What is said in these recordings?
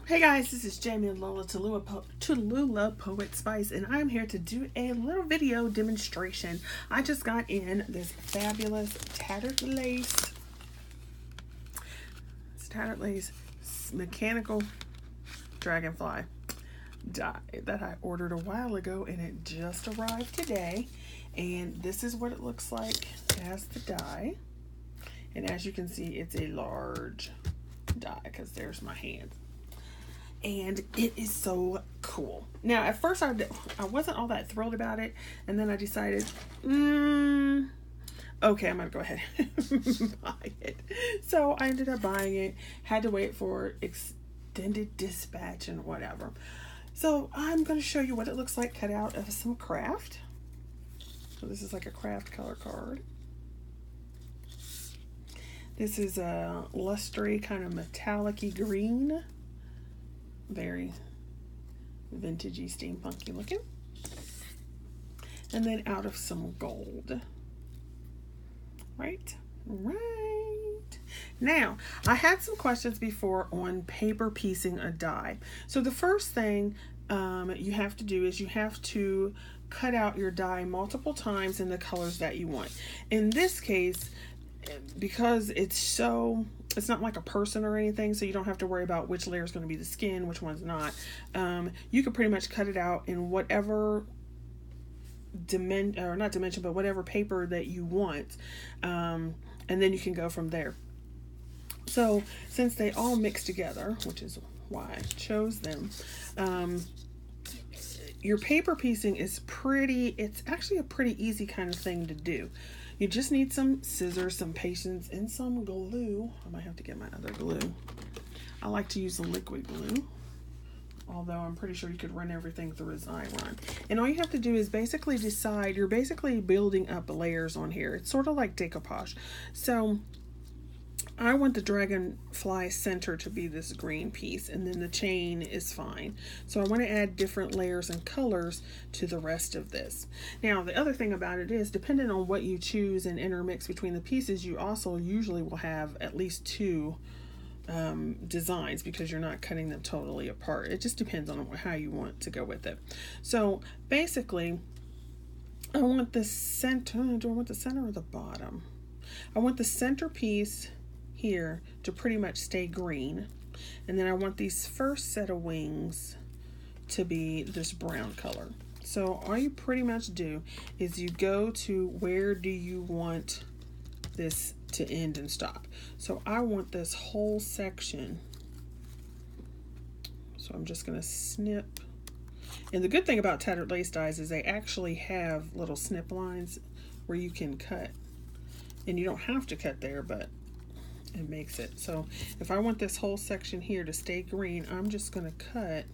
Hey guys, this is Jamie and Lola Tallulah Poet Spice, and I'm here to do a little video demonstration. I just got in this fabulous Tattered Lace. It's Tattered Lace mechanical dragonfly die that I ordered a while ago, and it just arrived today. And this is what it looks like as the die. And as you can see, it's a large die because there's my hand. And it is so cool. Now, at first, I wasn't all that thrilled about it. And then I decided, okay, I'm going to go ahead and buy it. So I ended up buying it. Had to wait for extended dispatch and whatever. So I'm going to show you what it looks like cut out of some craft. So this is like a craft color card. This is a lustre kind of metallic-y green. Very vintagey, steampunky looking. And then out of some gold. Right? Now, I had some questions before on paper piecing a die. So the first thing you have to do is you have to cut out your die multiple times in the colors that you want. In this case, because it's not like a person or anything, so you don't have to worry about which layer is going to be the skin, which one's not. You can pretty much cut it out in whatever whatever paper that you want, and then you can go from there. So since they all mix together, which is why I chose them, your paper piecing is it's actually a pretty easy kind of thing to do. You just need some scissors, some patience, and some glue. I might have to get my other glue. I like to use the liquid glue, although I'm pretty sure you could run everything through as I run. And all you have to do is basically decide, you're basically building up layers on here. It's sort of like decoupage. So I want the dragonfly center to be this green piece, and then the chain is fine. So I want to add different layers and colors to the rest of this. Now, the other thing about it is, depending on what you choose and intermix between the pieces, you also usually will have at least two designs, because you're not cutting them totally apart. It just depends on how you want to go with it. So basically, I want the center. Do I want the center or the bottom? I want the center piece here to pretty much stay green, and then I want these first set of wings to be this brown color. So all you pretty much do is you go to where do you want this to end and stop. So I want this whole section, so I'm just going to snip. And the good thing about Tattered Lace dies is they actually have little snip lines where you can cut, and you don't have to cut there, but it makes it. So if I want this whole section here to stay green, I'm just going to cut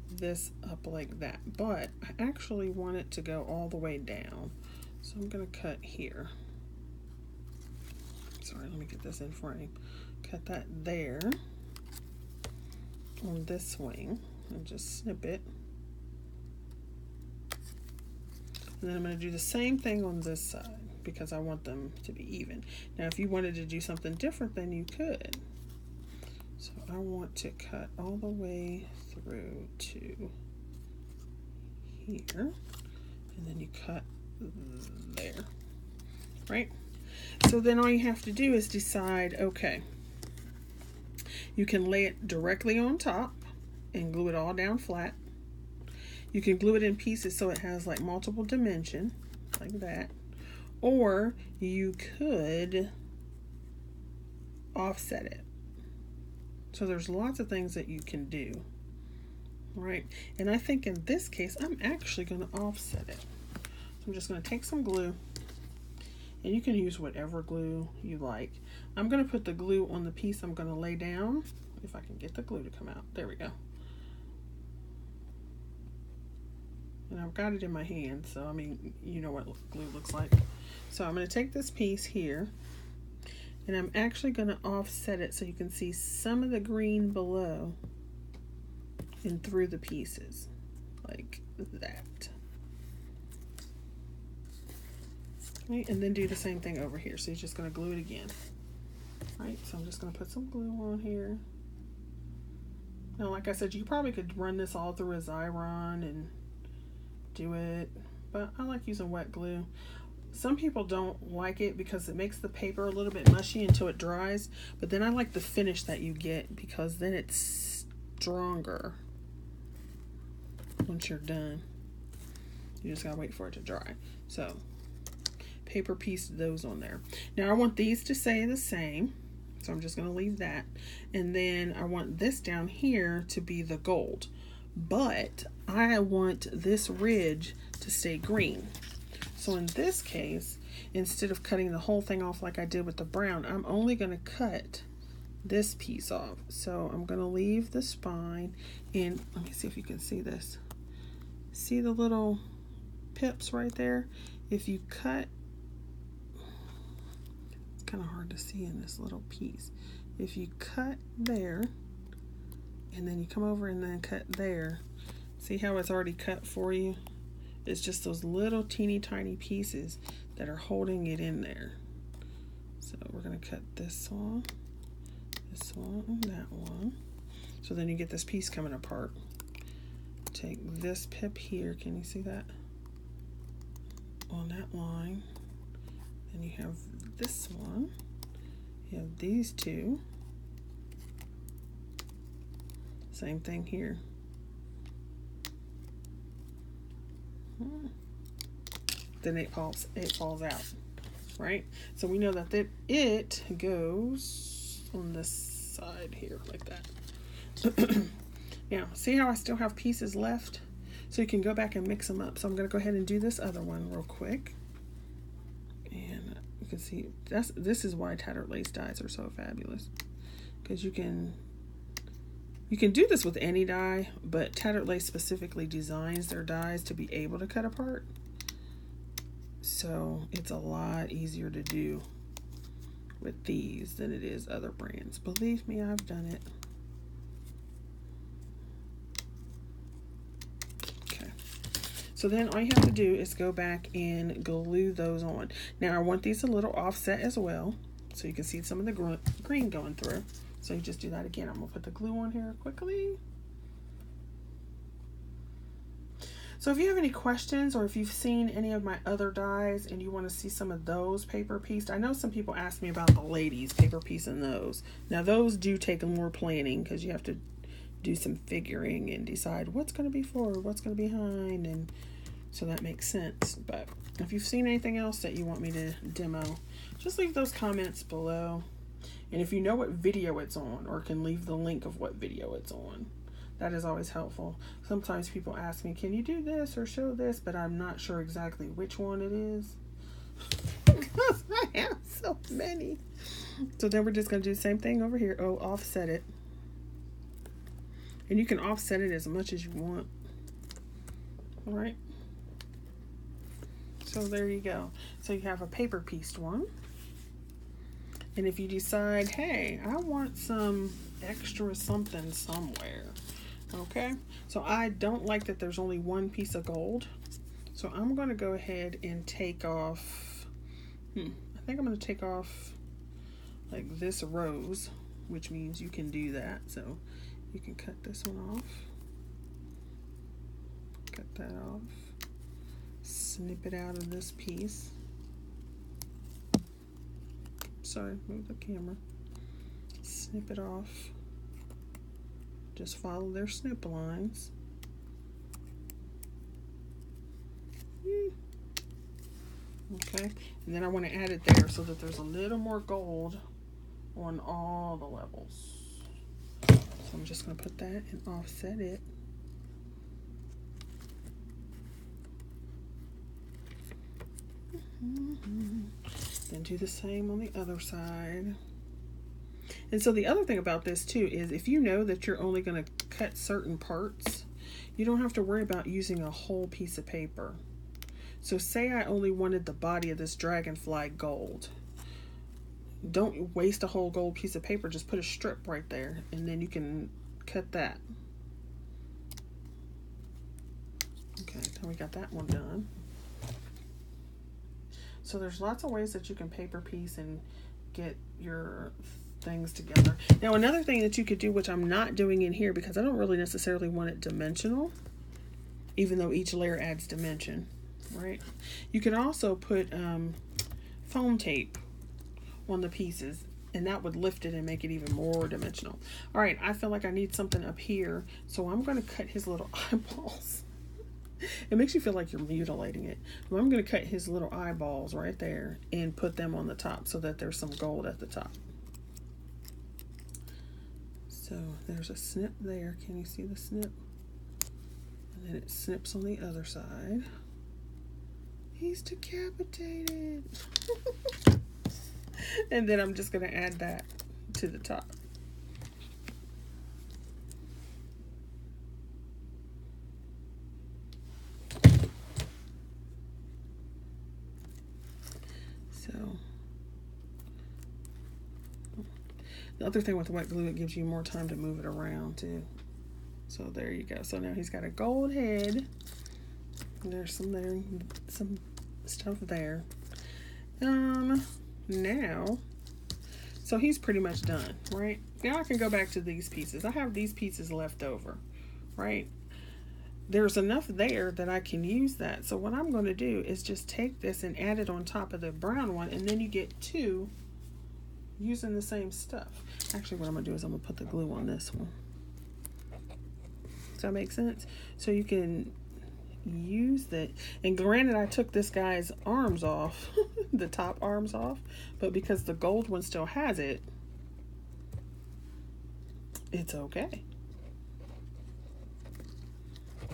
this up like that. But I actually want it to go all the way down. So I'm going to cut here. Sorry, let me get this in frame. Cut that there on this wing and just snip it. And then I'm going to do the same thing on this side, because I want them to be even. Now, if you wanted to do something different, then you could. So I want to cut all the way through to here, and then you cut there, right? So then all you have to do is decide, okay, you can lay it directly on top and glue it all down flat. You can glue it in pieces so it has like multiple dimension, like that. Or you could offset it. So there's lots of things that you can do, right? And I think in this case, I'm actually going to offset it. So I'm just going to take some glue, and you can use whatever glue you like. I'm going to put the glue on the piece I'm going to lay down, if I can get the glue to come out. There we go. And I've got it in my hand, so I mean, you know what glue looks like. So I'm going to take this piece here, and I'm actually going to offset it so you can see some of the green below and through the pieces, like that. Right, and then do the same thing over here. So you're just going to glue it again. Right, so I'm just going to put some glue on here. Now, like I said, you probably could run this all through a Xyron and do it, but I like using wet glue. Some people don't like it because it makes the paper a little bit mushy until it dries, but then I like the finish that you get because then it's stronger once you're done. You just gotta wait for it to dry. So, paper piece those on there. Now I want these to stay the same, so I'm just gonna leave that. And then I want this down here to be the gold, but I want this ridge to stay green. So in this case, instead of cutting the whole thing off like I did with the brown, I'm only gonna cut this piece off. So I'm gonna leave the spine, and let me see if you can see this. See the little pips right there? If you cut, it's kind of hard to see in this little piece. If you cut there, and then you come over and then cut there, see how it's already cut for you? It's just those little teeny tiny pieces that are holding it in there. So we're gonna cut this one, and that one. So then you get this piece coming apart. Take this pip here, can you see that? On that line. Then you have this one. You have these two. Same thing here. Then it falls out, right? So we know that it goes on this side here like that. Now, see how I still have pieces left? So you can go back and mix them up. So I'm going to go ahead and do this other one real quick. And you can see this is why Tattered Lace dies are so fabulous, because you can do this with any die, but Tattered Lace specifically designs their dies to be able to cut apart. So it's a lot easier to do with these than it is other brands. Believe me, I've done it. Okay. So then all you have to do is go back and glue those on. Now I want these a little offset as well, so you can see some of the green going through. So you just do that again. I'm gonna put the glue on here quickly. So if you have any questions, or if you've seen any of my other dies and you want to see some of those paper pieced, I know some people ask me about the ladies paper piecing those. Now those do take more planning because you have to do some figuring and decide what's going to be forward, what's going to be behind, and so that makes sense. But if you've seen anything else that you want me to demo, just leave those comments below. And if you know what video it's on, or can leave the link of what video it's on, that is always helpful. Sometimes people ask me, can you do this or show this? But I'm not sure exactly which one it is because I have so many. So then we're just going to do the same thing over here. Oh, offset it. And you can offset it as much as you want. All right. So there you go. So you have a paper pieced one. And if you decide, hey, I want some extra something somewhere, okay? So I don't like that there's only one piece of gold. So I'm going to go ahead and take off, I think I'm going to take off like this rose, which means you can do that. So you can cut this one off, cut that off, snip it out of this piece. Sorry, move the camera. Snip it off. Just follow their snip lines. Okay, and then I want to add it there so that there's a little more gold on all the levels. So I'm just going to put that and offset it. Then do the same on the other side. And so the other thing about this too is if you know that you're only going to cut certain parts, you don't have to worry about using a whole piece of paper. So say I only wanted the body of this dragonfly gold. Don't waste a whole gold piece of paper. Just put a strip right there and then you can cut that. Okay, now we got that one done. So there's lots of ways that you can paper piece and get your things together. Now, another thing that you could do, which I'm not doing in here because I don't really necessarily want it dimensional, even though each layer adds dimension, right? You can also put foam tape on the pieces, and that would lift it and make it even more dimensional. All right, I feel like I need something up here, so I'm going to cut his little eyeballs. It makes you feel like you're mutilating it. But I'm going to cut his little eyeballs right there and put them on the top so that there's some gold at the top. So there's a snip there. Can you see the snip? And then it snips on the other side. He's decapitated. And then I'm just going to add that to the top. The other thing with wet glue, it gives you more time to move it around too. So there you go. So now he's got a gold head. There's some stuff there. Now, so he's pretty much done, right? Now I can go back to these pieces. I have these pieces left over, right? There's enough there that I can use that. So what I'm going to do is just take this and add it on top of the brown one, and then you get two using the same stuff. Actually, what I'm going to do is I'm going to put the glue on this one. Does that make sense? So you can use that. And granted, I took this guy's arms off, the top arms off, but because the gold one still has it, it's okay.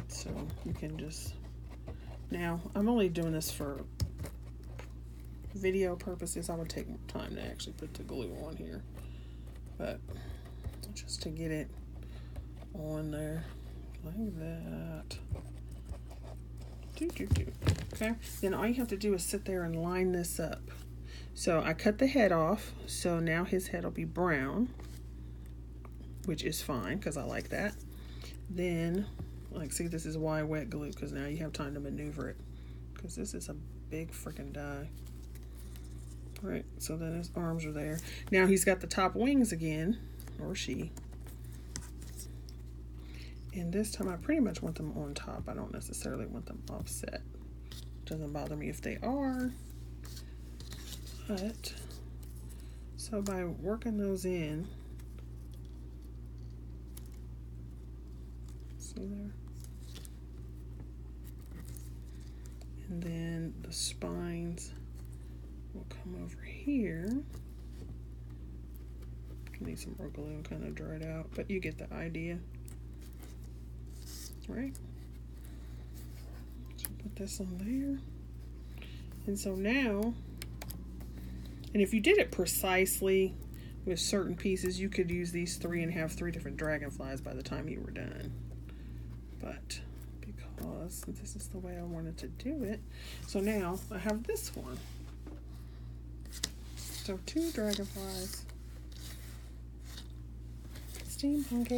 So you can just, now I'm only doing this for video purposes. I would take more time to actually put the glue on here, but just to get it on there like that. Okay, then all you have to do is sit there and line this up. So I cut the head off, so now his head will be brown, which is fine because I like that. Then, like, see, this is why wet glue, because now you have time to maneuver it, because this is a big freaking die. Right, so then his arms are there. Now he's got the top wings again, or she. And this time I pretty much want them on top. I don't necessarily want them offset. Doesn't bother me if they are. But, so by working those in, see there? And then the spines will come over here. Need some more glue, kind of dried out, but you get the idea. Right? So put this on there. And so now, and if you did it precisely with certain pieces, you could use these three and have 3 different dragonflies by the time you were done. But because this is the way I wanted to do it, so now I have this one. So 2 dragonflies. Steampunk.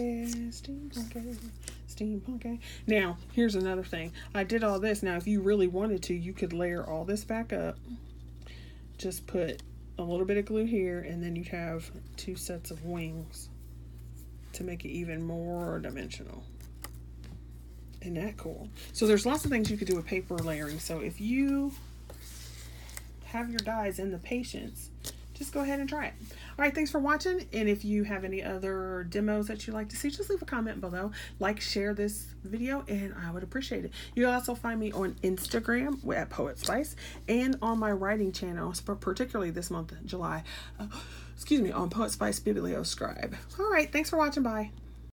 Now, here's another thing. I did all this. Now, if you really wanted to, you could layer all this back up. Just put a little bit of glue here, and then you'd have 2 sets of wings to make it even more dimensional. Isn't that cool? So there's lots of things you could do with paper layering. So if you have your dies and the patience, just go ahead and try it. All right, thanks for watching. And if you have any other demos that you'd like to see, just leave a comment below. Like, share this video, and I would appreciate it. You'll also find me on Instagram at poetspice, and on my writing channel, particularly this month, July, on poetspice biblio scribe. All right, thanks for watching. Bye.